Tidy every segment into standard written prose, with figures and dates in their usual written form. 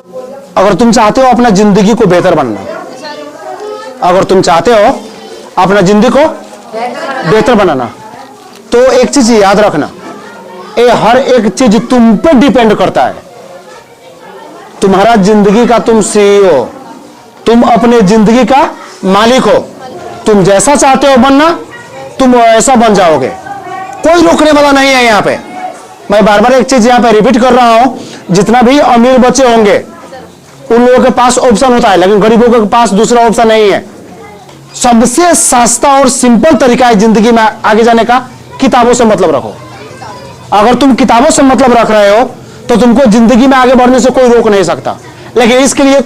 अगर तुम चाहते हो अपना जिंदगी को बेहतर बनना, अगर तुम चाहते हो अपना जिंदगी को बेहतर बनाना, तो एक चीज याद रखना, ये हर एक चीज तुम पे डिपेंड करता है। तुम्हारा जिंदगी का तुम सीईओ, तुम अपने जिंदगी का मालिक हो। तुम जैसा चाहते हो बनना, तुम ऐसा बन जाओगे। कोई रोकने वाला नहीं है यहाँ पे। मैं बार बार एक चीज यहाँ पे रिपीट कर रहा हूं, जितना भी अमीर बच्चे होंगे उन लोगों के पास ऑप्शन होता है, लेकिन गरीबों के पास दूसरा ऑप्शन नहीं है। सबसे सस्ता और सिंपल तरीका है जिंदगी में आगे जाने का, किताबों से मतलब रखो। अगर तुम किताबों से मतलब रख रहे हो तो तुमको जिंदगी में आगे बढ़ने से कोई रोक नहीं सकता। लेकिन इसके लिए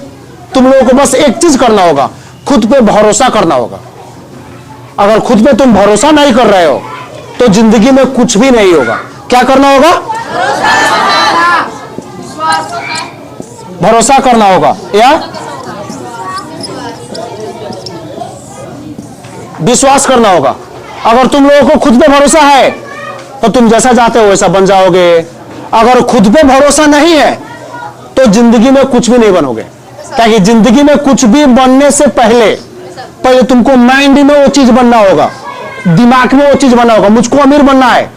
तुम लोगों को बस एक चीज करना होगा, खुद पे भरोसा करना होगा। अगर खुद पे तुम भरोसा नहीं कर रहे हो तो जिंदगी में कुछ भी नहीं होगा। क्या करना होगा? भरोसा करना होगा या विश्वास करना होगा। अगर तुम लोगों को खुद पे भरोसा है तो तुम जैसा चाहते हो वैसा बन जाओगे। अगर खुद पे भरोसा नहीं है तो जिंदगी में कुछ भी नहीं बनोगे। क्योंकि जिंदगी में कुछ भी बनने से पहले तुमको माइंड में वो चीज बनना होगा, दिमाग में वो चीज बनना होगा। मुझको अमीर बनना है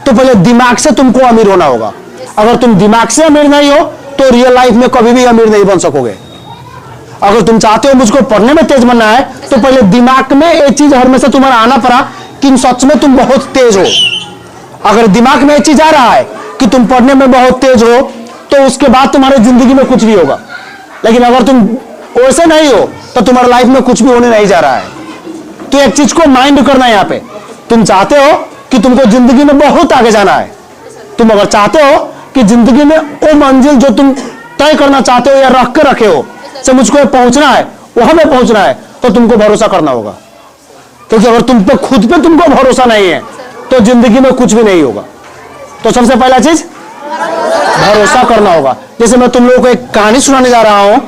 तो पहले दिमाग से तुमको अमीर होना होगा। अगर तुम दिमाग से अमीर नहीं हो तो रियल लाइफ में कभी भी अमीर नहीं बन सकोगे। अगर तुम चाहते हो मुझको पढ़ने में तेज बनना है तो पहले दिमाग में ये चीज हमेशा तुम्हारा आना पड़ा कि सच में तुम बहुत तेज हो। अगर दिमाग में ये चीज आ रहा है कि तुम पढ़ने में बहुत तेज हो तो उसके बाद तुम्हारे जिंदगी में कुछ भी होगा। लेकिन अगर तुम वैसे नहीं हो तो तुम्हारे लाइफ में कुछ भी होने नहीं जा रहा है। तो एक चीज को माइंड करना है यहाँ पे। तुम चाहते हो कि तुमको जिंदगी में बहुत आगे जाना है। तुम अगर चाहते हो कि जिंदगी में वो मंजिल जो तुम तय करना चाहते हो या रख के रखे हो से मुझको पहुंचना है, वहां पे पहुंचना है, तो तुमको भरोसा करना होगा। क्योंकि अगर तुम पे खुद पे तुमको भरोसा नहीं है तो जिंदगी में कुछ भी नहीं होगा। तो सबसे पहला चीज भरोसा करना होगा। जैसे मैं तुम लोगों को एक कहानी सुनाने जा रहा हूं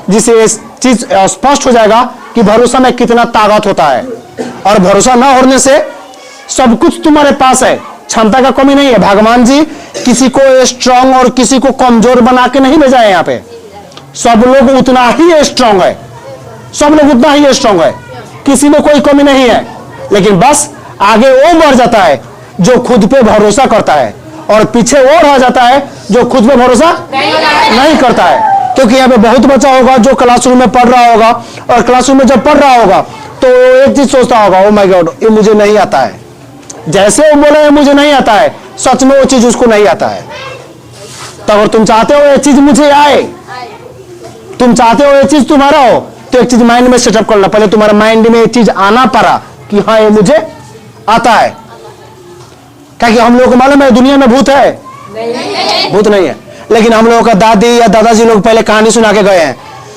जिससे इस चीज स्पष्ट हो जाएगा कि भरोसा में कितना ताकत होता है। और भरोसा ना होने से सब कुछ तुम्हारे पास है, क्षमता का कमी नहीं है। भगवान जी किसी को स्ट्रांग और किसी को कमजोर बना के नहीं भेजा है। यहाँ पे सब लोग उतना ही स्ट्रांग है, सब लोग उतना ही स्ट्रांग है, किसी में कोई कमी नहीं है। लेकिन बस आगे वो बढ़ जाता है जो खुद पे भरोसा करता है, और पीछे वो रह जाता है जो खुद पे भरोसा नहीं करता है। क्योंकि यहाँ पे बहुत बच्चा होगा जो क्लासरूम में पढ़ रहा होगा, और क्लासरूम में जब पढ़ रहा होगा तो एक चीज सोचता होगा, ओ माय गॉड ये मुझे नहीं आता है। जैसे वो बोले मुझे नहीं आता है, सच में वो चीज उसको नहीं आता है। तो अगर तुम चाहते हो ये चीज मुझे आए, तुम चाहते हो ये चीज तुम्हारा हो, तो एक चीज माइंड में सेटअप करना। पहले तुम्हारे माइंड में ये चीज आना पड़ा कि हाँ ये मुझे आता है। क्योंकि हम लोगों को मालूम है दुनिया में भूत है, भूत नहीं है। लेकिन हम लोगों का दादी या दादाजी लोग पहले कहानी सुना के गए हैं,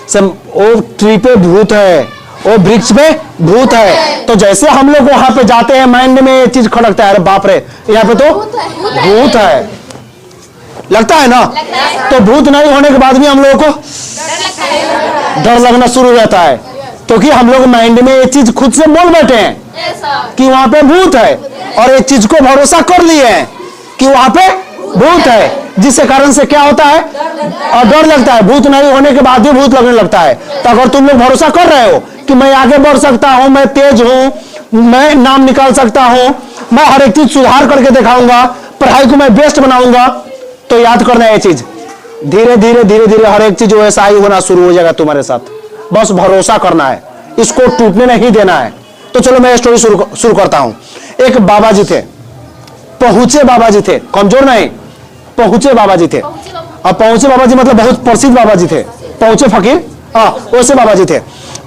सब वो ट्री पे भूत है, वो वृक्ष पे भूत है। तो जैसे हम लोग वहां पे जाते हैं माइंड में ये चीज खड़कता है, अरे बाप रे यहाँ पे तो भूत है, लगता है ना। तो भूत नहीं होने के बाद भी हम लोगों को डर लगना शुरू रहता है, क्योंकि हम लोग माइंड में ये चीज खुद से बोल बैठे हैं कि वहां पे भूत है, और एक चीज को भरोसा कर लिए हैं कि वहां पे भूत है, जिसके कारण से क्या होता है और डर लगता है। भूत नहीं होने के बाद भी भूत लगने लगता है। तो अगर तुम लोग भरोसा कर रहे हो कि मैं आगे बढ़ सकता हूं, मैं तेज हूं, मैं नाम निकाल सकता हूं, मैं हर एक चीज सुधार करके दिखाऊंगा, पढ़ाई को मैं बेस्ट बनाऊंगा, तो याद करना है ये चीज। धीरे धीरे धीरे धीरे हर एक चीज वैसा ही होना शुरू हो जाएगा तुम्हारे साथ। बस भरोसा करना है, इसको टूटने नहीं देना है। तो चलो मैं स्टोरी शुरू करता हूं। एक बाबा जी थे, पहुंचे बाबा जी थे, कमजोर नहीं, पहुंचे बाबा जी थे। अब पहुंचे बाबा जी मतलब बहुत प्रसिद्ध बाबा जी थे, पहुंचे फकीर, हाँ वैसे बाबा जी थे।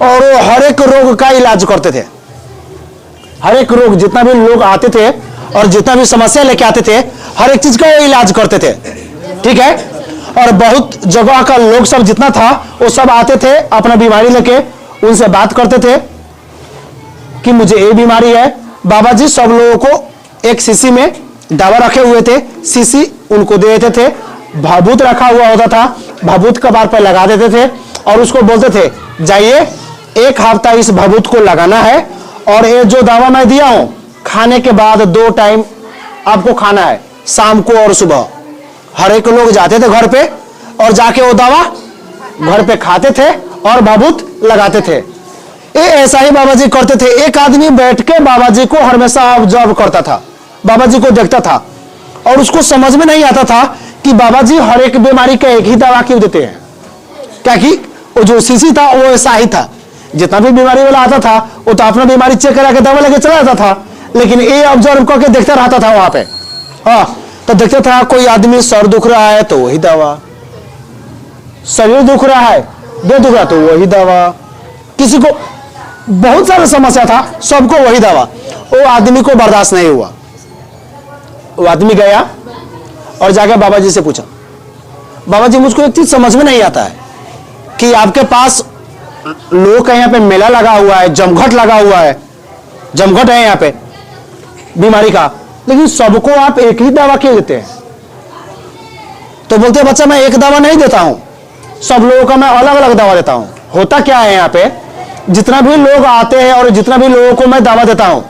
और वो हर एक रोग का इलाज करते थे। हर एक रोग, जितना भी लोग आते थे और जितना भी समस्या लेके आते थे, हर एक चीज का इलाज करते थे, ठीक है। और बहुत जगह का लोग सब जितना था वो सब आते थे अपना बीमारी लेके, उनसे बात करते थे कि मुझे ये बीमारी है। बाबा जी सब लोगों को एक शीशी में दवा रखे हुए थे, शीशी उनको दे देते थे, भाभूत रखा हुआ होता था, भाभूत कपार पर लगा देते थे और उसको बोलते थे जाइए 1 हफ्ता इस भाभूत को लगाना है, और ये जो दवा मैं दिया हूं खाने के बाद 2 टाइम आपको खाना है, शाम को और सुबह। हर एक लोग जाते थे घर पे और जाके वो दवा घर पे खाते थे और भाबूत लगाते थे। ये ऐसा ही बाबा जी करते थे। एक आदमी बैठ के बाबा जी को हमेशा ऑब्जर्व करता था, बाबा जी को देखता था और उसको समझ में नहीं आता था कि बाबा जी हर एक बीमारी का एक ही दवा क्यों देते हैं। क्या कि वो जो शिशि था वो ऐसा ही था, जितना भी बीमारी वाला आता था वो तो अपना बीमारी चेक करा के दवा लेके चला जाता था, लेकिन ये ऑब्जर्व करके देखता रहता था वहां पे। हाँ, तो देखता था कोई आदमी सर दुख रहा है तो वही दवा, शरीर दुख रहा है, देह दुख रहा तो वही दवा, किसी को बहुत सारा समस्या था, सबको वही दवा। वो आदमी को बर्दाश्त नहीं हुआ। वो आदमी गया और जाकर बाबा जी से पूछा, बाबा जी मुझको एक चीज समझ में नहीं आता है कि आपके पास लोग का यहाँ पे मेला लगा हुआ है, जमघट लगा हुआ है, जमघट है यहाँ पे बीमारी का, लेकिन सबको आप एक ही दवा क्यों देते हैं? तो बोलते हैं बच्चा मैं एक दवा नहीं देता हूं, सब लोगों का मैं अलग अलग दवा देता हूं। होता क्या है यहाँ पे, जितना भी लोग आते हैं और जितना भी लोगों को मैं दवा देता हूं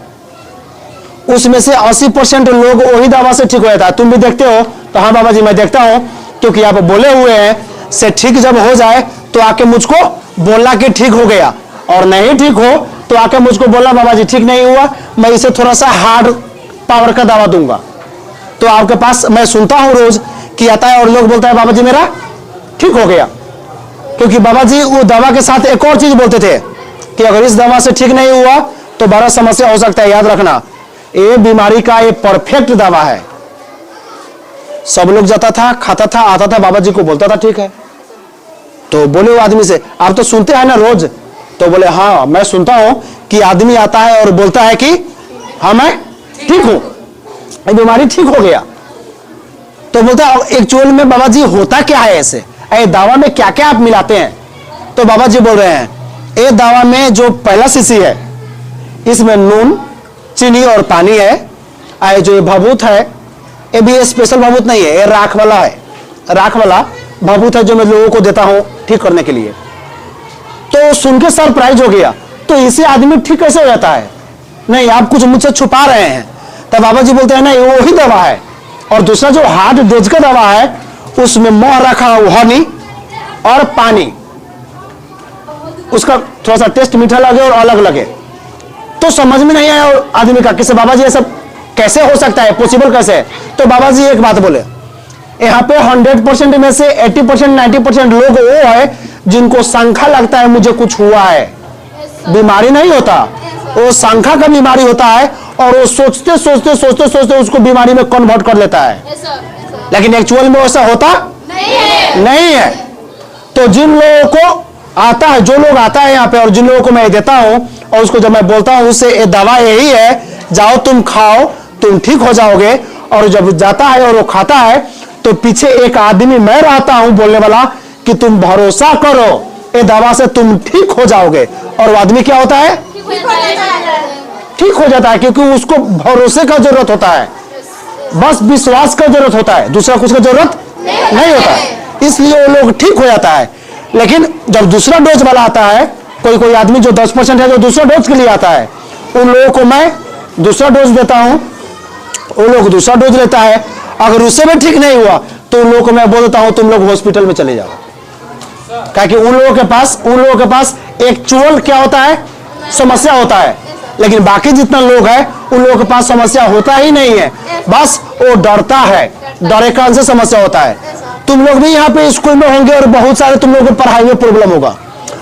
उसमें से 80% लोग वही दवा से ठीक हो जाता है। तुम भी देखते हो? तो हाँ बाबा जी मैं देखता हूं, क्योंकि आप बोले हुए हैं से ठीक जब हो जाए तो आके मुझको बोलना कि ठीक हो गया, और नहीं ठीक हो तो आके मुझको बोलना बाबा जी ठीक नहीं हुआ, मैं इसे थोड़ा सा हार्ड पावर का दवा दूंगा। तो आपके पास मैं सुनता हूं रोज कि आता है और लोग बोलता है बाबा जी मेरा ठीक हो गया, क्योंकि बाबा जी वो दवा के साथ एक और चीज बोलते थे कि अगर इस दवा से ठीक नहीं हुआ तो बड़ा समस्या हो सकता है। याद रखना, ये बीमारी का ये परफेक्ट दवा है। सब लोग जाता था, खाता था, आता था, बाबा जी को बोलता था ठीक है। तो बोले वो आदमी से आप तो सुनते हैं ना रोज? तो बोले हाँ मैं सुनता हूं कि आदमी आता है और बोलता है कि हाँ मैं ठीक हूं, ये बीमारी ठीक हो गया। तो बोलता है एक्चुअल में बाबा जी होता क्या है ऐसे, ये दवा में क्या क्या आप मिलाते हैं? तो बाबा जी बोल रहे हैं ये दवा में जो पहला शीशी है इसमें नून, चीनी और पानी है। जो ये भाबूत है ये भी स्पेशल भाबूत नहीं है, ये राख वाला है, राख वाला भाबूत है जो मैं लोगों को देता हूं ठीक करने के लिए। तो सुन के सरप्राइज हो गया, तो इसे आदमी ठीक कैसे हो जाता है? नहीं आप कुछ मुझसे छुपा रहे हैं। तब बाबा जी बोलते हैं ना ये वही दवा है। और दूसरा जो हार्ट डिजीज का दवा है उसमें मोह रखा हनी और पानी, उसका थोड़ा सा टेस्ट मीठा लगे और अलग लगे। तो समझ में नहीं आया आदमी का कि बाबा जी ये सब कैसे हो सकता है, पॉसिबल कैसे है? तो बाबा जी एक बात बोले, यहाँ पे 100% में से 80% 90% लोग वो है जिनको शंका लगता है मुझे कुछ हुआ है। बीमारी नहीं होता, वो शंका का बीमारी होता है और वो सोचते सोचते सोचते सोचते उसको बीमारी में कन्वर्ट कर लेता है। लेकिन एक्चुअल में ऐसा होता नहीं है। तो जिन लोगों को आता है, जो लोग आता है यहाँ पे और जिन लोगों को मैं देता हूं और उसको जब मैं बोलता हूं उससे ये दवा यही है, जाओ तुम खाओ तुम ठीक हो जाओगे, और जब जाता है और वो खाता है तो पीछे एक आदमी मैं रहता हूं बोलने वाला कि तुम भरोसा करो ये दवा से तुम ठीक हो जाओगे। और वो आदमी क्या होता है? ठीक हो जाता है, क्योंकि उसको भरोसे का जरूरत होता है, बस विश्वास का जरूरत होता है, दूसरा कुछ का जरूरत नहीं होता है, इसलिए वो लोग ठीक हो जाता है। लेकिन जब दूसरा डोज वाला आता है, कोई कोई आदमी जो 10% है जो दूसरा डोज के लिए आता है, उन लोगों को मैं दूसरा डोज देता हूं, वो लोग दूसरा डोज लेता है। अगर उससे भी ठीक नहीं हुआ तो उन लोगों को मैं बोल देता हूं तुम लोग हॉस्पिटल में चले जाओ, क्योंकि उन लोगों के पास एक्चुअल क्या होता है, समस्या होता है। लेकिन बाकी जितना लोग है उन लोगों के पास समस्या होता ही नहीं है, बस वो डरता है, डरे कारण से समस्या होता है। तुम लोग भी यहाँ पे स्कूल में होंगे और बहुत सारे तुम लोगों को पढ़ाई में प्रॉब्लम होगा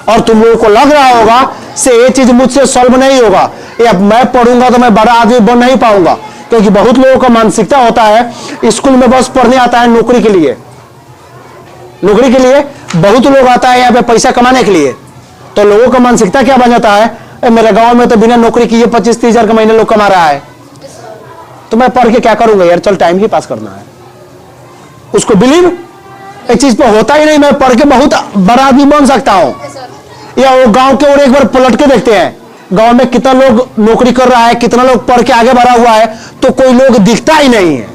और तुम लोगों को लग रहा होगा से ये चीज मुझसे सॉल्व नहीं होगा, या मैं पढ़ूंगा तो मैं बड़ा आदमी बन नहीं पाऊंगा। क्योंकि बहुत लोगों का मानसिकता होता है स्कूल में बस पढ़ने आता है नौकरी के लिए, नौकरी के लिए बहुत लोग आता है यहाँ पे पैसा कमाने के लिए। तो लोगों का मानसिकता क्या बन जाता है, मेरे गांव में तो बिना नौकरी किए 25-30 हजार का महीने लोग कमा रहा है, तो मैं पढ़ के क्या करूंगा यार, चल टाइम ही पास करना है। उसको बिलीव एक चीज पे होता ही नहीं, मैं पढ़ के बहुत बड़ा आदमी बन सकता हूं। या वो गांव के और एक बार पलट के देखते हैं गांव में कितना लोग नौकरी कर रहा है, कितना लोग पढ़ के आगे बढ़ा हुआ है, तो कोई लोग दिखता ही नहीं है,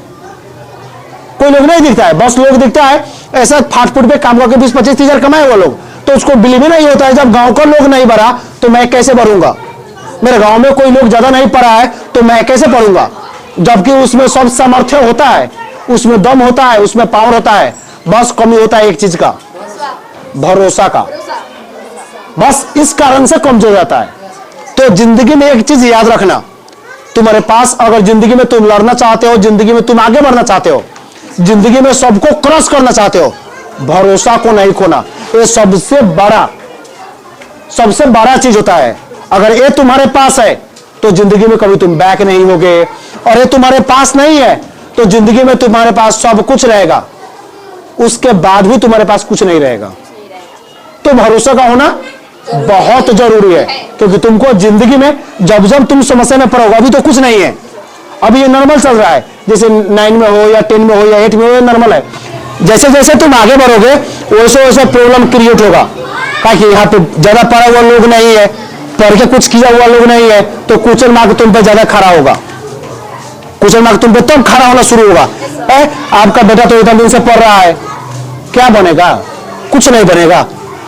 कोई लोग नहीं दिखता है, बस लोग दिखता है ऐसा फाट फूट पे काम करके 20-25 हजार कमाए वो लोग। तो उसको बिलीव ही नहीं होता है जब गांव का लोग नहीं बढ़ा तो मैं कैसे बढ़ूंगा, मेरे गांव में कोई लोग ज्यादा नहीं पढ़ा है तो मैं कैसे पढ़ूंगा, जबकि उसमें सब सामर्थ्य होता है, उसमें दम होता है, उसमें पावर होता है, बस कमी होता है एक चीज का, भरोसा का, बस इस कारण से कमजोर जाता है। तो जिंदगी में एक चीज याद रखना, तुम्हारे पास अगर जिंदगी में तुम लड़ना चाहते हो, जिंदगी में तुम आगे बढ़ना चाहते हो, जिंदगी में सबको क्रॉस करना चाहते हो, भरोसा को नहीं खोना। ये सबसे बड़ा चीज होता है। अगर ये तुम्हारे पास है तो जिंदगी में कभी तुम बैक नहीं होगे, और ये तुम्हारे पास नहीं है तो जिंदगी में तुम्हारे पास सब कुछ रहेगा, उसके बाद भी तुम्हारे पास कुछ नहीं रहेगा। तो भरोसा का होना बहुत जरूरी है, क्योंकि तुमको जिंदगी में जब जब तुम समस्या में पड़ोगे, अभी तो कुछ नहीं है, अभी ये नॉर्मल चल रहा है, जैसे 9 में हो या 10 में हो या 8 में हो, ये नॉर्मल है। जैसे जैसे तुम आगे बढ़ोगे वैसे वैसे प्रॉब्लम क्रिएट होगा, ताकि यहाँ पे ज्यादा पढ़ा हुआ लोग नहीं है, पढ़ के कुछ किया हुआ लोग नहीं है, तो क्वेश्चन मार्क तुम पे ज्यादा खड़ा होगा, क्वेश्चन मार्क तुम पे तब खड़ा होना शुरू होगा। आपका बेटा तो इतना दिन से पढ़ रहा है, क्या बनेगा? कुछ नहीं बनेगा।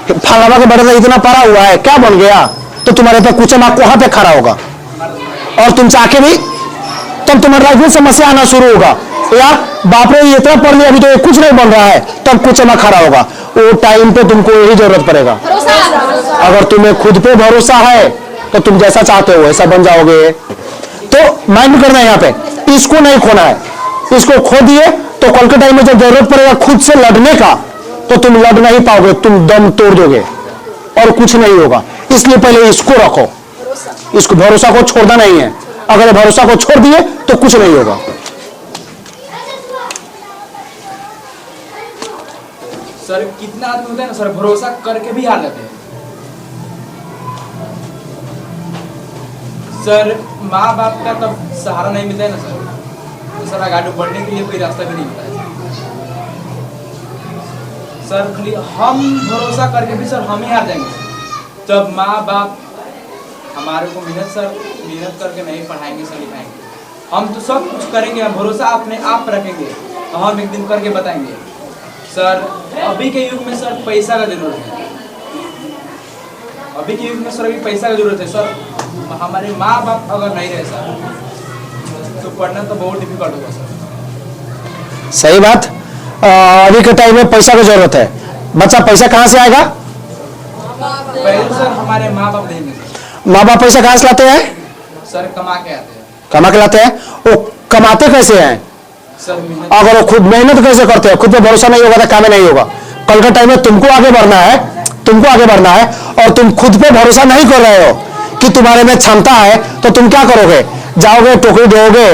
फलाना का बेटा तो इतना पढ़ा हुआ है, क्या बन गया? तो तुम्हारे पे क्वेश्चन मार्क वहां पे खड़ा होगा, और तुम चाहे भी तब तुम्हारे लाइफ में समस्या आना शुरू होगा। या बाप रे, इतना पढ़ लिया अभी तो कुछ नहीं बन रहा है, तब क्वेश्चन मार्क खड़ा होगा। वो टाइम पे तुमको यही जरूरत पड़ेगा। अगर तुम्हें खुद पे भरोसा है तो तुम जैसा चाहते हो वैसा बन जाओगे। तो माइंड करना है यहाँ पे, इसको नहीं खोना है। इसको खो दिए तो कल के टाइम में जब जरूरत पड़ेगा खुद से लड़ने का, तो तुम लड़ नहीं पाओगे, तुम दम तोड़ दोगे और कुछ नहीं होगा। इसलिए पहले इसको रखो, इसको भरोसा को छोड़ना नहीं है। अगर भरोसा को छोड़ दिए तो कुछ नहीं होगा। सर कितना आदमी होता है ना सर, भरोसा करके भी हार जाते हैं सर। माँ बाप का तब सहारा नहीं मिलता है ना सर, तो सर आगे बढ़ने के लिए कोई रास्ता भी नहीं मिलता है सर। खाली हम भरोसा करके भी सर हम ही हार जाएंगे। तब माँ बाप हमारे को मेहनत करके नहीं पढ़ाएंगे सर, लिखाएंगे। हम तो सब कुछ करेंगे, हम भरोसा अपने आप रखेंगे, हम एक दिन करके बताएंगे सर। अभी के युग में सर पैसा का जरूरत है, अभी के युग में सर अभी पैसा का जरूरत है सर। हमारे माँ बाप अगर नहीं रहे सर तो पढ़ना तो बहुत डिफिकल्ट होगा सर। सही बात। अभी के टाइम में पैसा की जरूरत है। बच्चा पैसा कहाँ से आएगा? पहले सर हमारे माँ बाप देंगे। माँ बाप पैसा कहाँ से लाते हैं? सर कमा के आते हैं। कमा के लाते हैं। वो कमाते कैसे हैं? अगर वो खुद मेहनत कैसे करते हैं? खुद पे भरोसा नहीं होगा तो काम नहीं होगा। कल के टाइम में तुमको आगे बढ़ना है, तुमको आगे बढ़ना है, और तुम खुद पे भरोसा नहीं कर रहे हो कि तुम्हारे में क्षमता है, तो तुम क्या करोगे? जाओगे, टोकरी ढोओगे,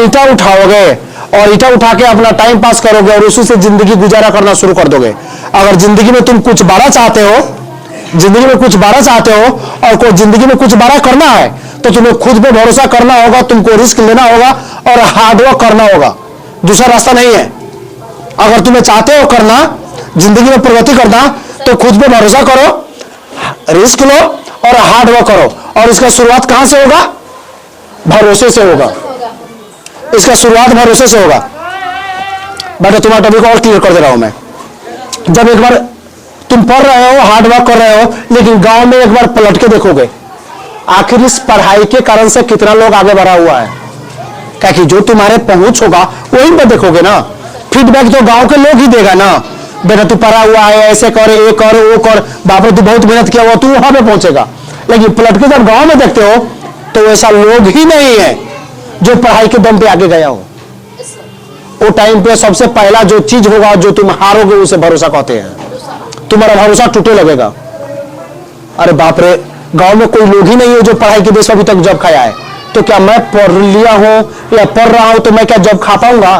ईटा उठाओगे, और ईटा उठा के अपना टाइम पास करोगे, और उसी से जिंदगी गुजारा करना शुरू कर दोगे। अगर जिंदगी में तुम कुछ बड़ा चाहते हो, जिंदगी में कुछ बड़ा चाहते हो, और कोई जिंदगी में कुछ बड़ा करना है, तो तुम्हें खुद पे भरोसा करना होगा, तुमको रिस्क लेना होगा और हार्डवर्क करना होगा। दूसरा रास्ता नहीं है। अगर तुम्हें चाहते हो करना, जिंदगी में प्रगति करना, तो खुद पे भरोसा करो, रिस्क लो और हार्ड वर्क करो। और इसका शुरुआत कहां से होगा? भरोसे से होगा। इसका शुरुआत भरोसे से होगा। बेटा तुम्हारा टॉपिक और क्लियर कर दे रहा हूं मैं। जब एक बार तुम पढ़ रहे हो, हार्ड वर्क कर रहे हो, लेकिन गांव में एक बार पलट के देखोगे, आखिर इस पढ़ाई के कारण से कितना लोग आगे बढ़ा हुआ है। क्या कि जो तुम्हारे पहुंच होगा वहीं पर देखोगे ना। फीडबैक तो गांव के लोग ही देगा ना। बेटा तू पढ़ा हुआ है, ऐसे कर, ये कर, वो कर, बाप रे तू बहुत मेहनत किया हुआ, तू वहां पे पहुंचेगा। लेकिन पलट के जब गांव में देखते हो तो ऐसा लोग ही नहीं है जो पढ़ाई के दम पे आगे गया हो। वो टाइम पे सबसे पहला जो चीज होगा, जो तुम हारोगे, उसे भरोसा कहते हैं। तुम्हारा भरोसा टूटे लगेगा। अरे बाप रे, गांव में कोई लोग ही नहीं है जो पढ़ाई के बेस पर अभी तक जॉब खाया है, तो क्या मैं पढ़ लिया हूं या पढ़ रहा हूं तो मैं क्या जॉब खा पाऊंगा?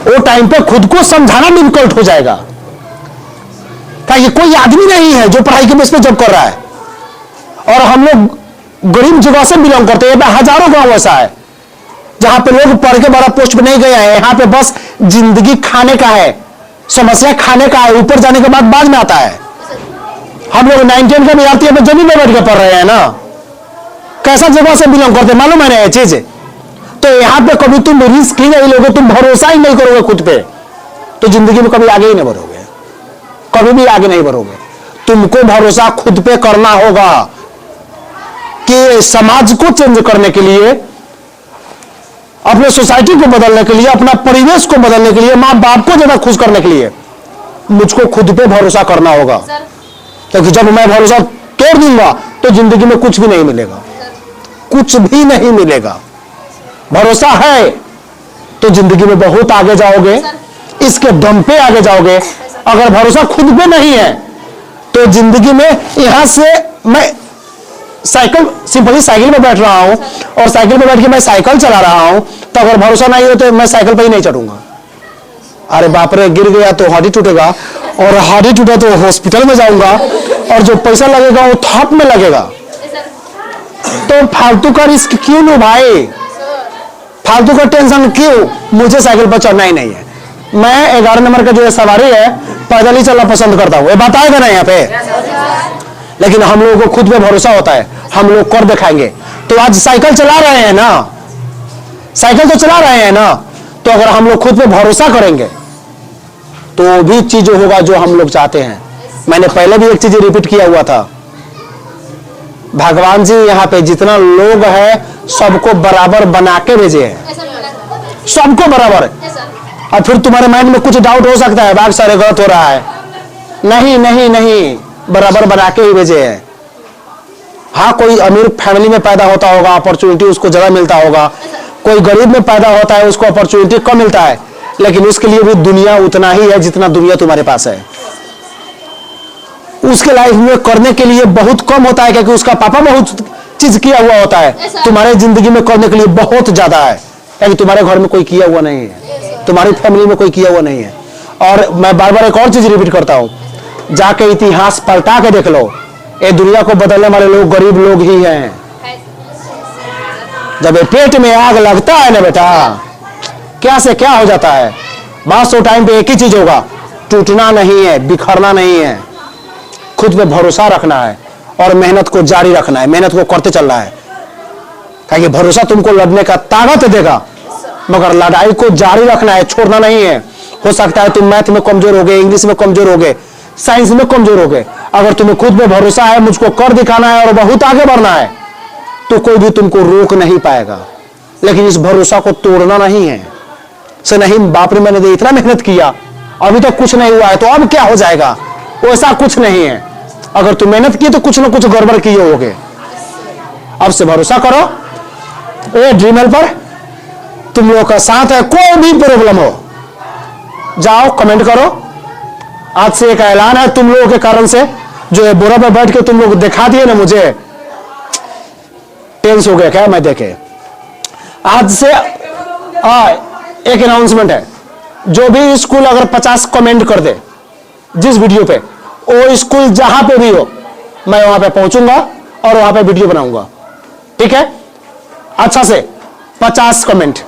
वो टाइम पे खुद को समझाना डिफिकल्ट हो जाएगा। क्या ये कोई आदमी नहीं है जो पढ़ाई के बेस पे जॉब कर रहा है? और हम लोग गरीब जगह से बिलोंग करते हैं। हजारों गांव ऐसा है जहां पे लोग पढ़ के बड़ा पोस्ट पे नहीं गए हैं। यहां पे बस जिंदगी खाने का है, समस्या खाने का है, ऊपर जाने के बाद में आता है। हम लोग 9-10 के विद्यार्थी में जमीन में बैठ के पढ़ रहे हैं ना। कैसा जगह से बिलोंग करते मालूम है ना ये चीज? तो यहां पे कभी तुम रिस्क ही नहीं लोगे, तुम भरोसा ही नहीं करोगे खुद पे, तो जिंदगी में कभी आगे ही नहीं बढ़ोगे, कभी भी आगे नहीं बढ़ोगे। तुमको भरोसा खुद पे करना होगा कि समाज को चेंज करने के लिए, अपने सोसाइटी को बदलने के लिए, अपना परिवेश को बदलने के लिए, मां बाप को ज्यादा खुश करने के लिए मुझको खुद पे भरोसा करना होगा, क्योंकि जब मैं भरोसा तोड़ दूंगा तो जिंदगी में कुछ भी नहीं मिलेगा, कुछ भी नहीं मिलेगा। भरोसा है तो जिंदगी में बहुत आगे जाओगे, इसके दम पे आगे जाओगे। अगर भरोसा खुद पे नहीं है तो जिंदगी में यहां से मैं सिंपली साइकिल में बैठ रहा हूं और साइकिल में बैठ के मैं साइकिल चला रहा हूं, तो अगर भरोसा नहीं हो तो मैं साइकिल पे ही नहीं चढ़ूंगा। अरे बाप रे, गिर गया तो हड्डी टूटेगा, और हड्डी टूटा तो हॉस्पिटल में जाऊंगा, और जो पैसा लगेगा वो थप में लगेगा। तो फालतू का रिस्क क्यों लो भाई, फालतू का टेंशन क्यों? मुझे साइकिल पर चढ़ना ही नहीं है। मैं 11 नंबर का जो सवारी है पैदल ही चलना पसंद करता हूं, ये बताएगा ना यहाँ पे। लेकिन हम लोगों को खुद पे भरोसा होता है, हम लोग कर दिखाएंगे। तो आज साइकिल चला रहे हैं ना, साइकिल तो चला रहे हैं ना, तो अगर हम लोग खुद पे भरोसा करेंगे तो भी चीज होगा जो हम लोग चाहते हैं। मैंने पहले भी एक चीज रिपीट किया हुआ था, भगवान जी यहाँ पे जितना लोग है सबको बराबर बना के भेजे हैं, सबको बराबर। और फिर तुम्हारे माइंड में कुछ डाउट हो सकता है, बात सारे गलत हो रहा है। नहीं नहीं नहीं, बराबर बना के ही भेजे हैं। हाँ, कोई अमीर फैमिली में पैदा होता होगा, अपॉर्चुनिटी उसको ज्यादा मिलता होगा, कोई गरीब में पैदा होता है उसको अपॉर्चुनिटी कम मिलता है, लेकिन उसके लिए भी दुनिया उतना ही है जितना दुनिया तुम्हारे पास है। उसके लाइफ में करने के लिए बहुत कम होता है, क्योंकि उसका पापा बहुत चीज किया हुआ होता है। तुम्हारे जिंदगी में करने के लिए बहुत ज्यादा है, क्योंकि तुम्हारे घर में कोई किया हुआ नहीं है, तुम्हारी फैमिली में कोई किया हुआ नहीं है। और मैं बार बार एक और चीज रिपीट करता हूं, जाके इतिहास पलटा के देख लो, ये दुनिया को बदलने वाले लोग गरीब लोग ही हैं। जब ये पेट में आग लगता है ना बेटा, क्या से क्या हो जाता है। बस वो टाइम पे एक ही चीज होगा, टूटना नहीं है, बिखरना नहीं है, खुद पे भरोसा रखना है और मेहनत को जारी रखना है, मेहनत को करते चलना है। क्योंकि भरोसा तुमको लड़ने का ताकत देगा, मगर लड़ाई को जारी रखना है, छोड़ना नहीं है। हो सकता है तुम मैथ में कमजोर हो गए, इंग्लिश में कमजोर हो गए, साइंस में कमजोर हो गए, अगर तुम्हें खुद पे भरोसा है, मुझको कर दिखाना है और बहुत आगे बढ़ना है, तो कोई भी तुमको रोक नहीं पाएगा। लेकिन इस भरोसा को तोड़ना नहीं है। से नहीं बाप रे, मैंने इतना मेहनत किया अभी तक कुछ नहीं हुआ है, तो अब क्या हो जाएगा, वैसा कुछ नहीं है। अगर तुम मेहनत की तो कुछ ना कुछ गड़बड़ किए होगे। अब से भरोसा करो, ये ड्रीमल पर तुम लोगों का साथ है। कोई भी प्रॉब्लम हो, जाओ कमेंट करो। आज से एक ऐलान है तुम लोगों के कारण से, जो बोरा पर बैठ के तुम लोग दिखा दिए ना, मुझे टेंस हो गया क्या मैं देखे। आज से एक अनाउंसमेंट है, जो भी स्कूल अगर 50 कमेंट कर दे जिस वीडियो पे, वो स्कूल जहां पे भी हो मैं वहां पे पहुंचूंगा और वहां पे वीडियो बनाऊंगा। ठीक है, अच्छा से 50 कमेंट।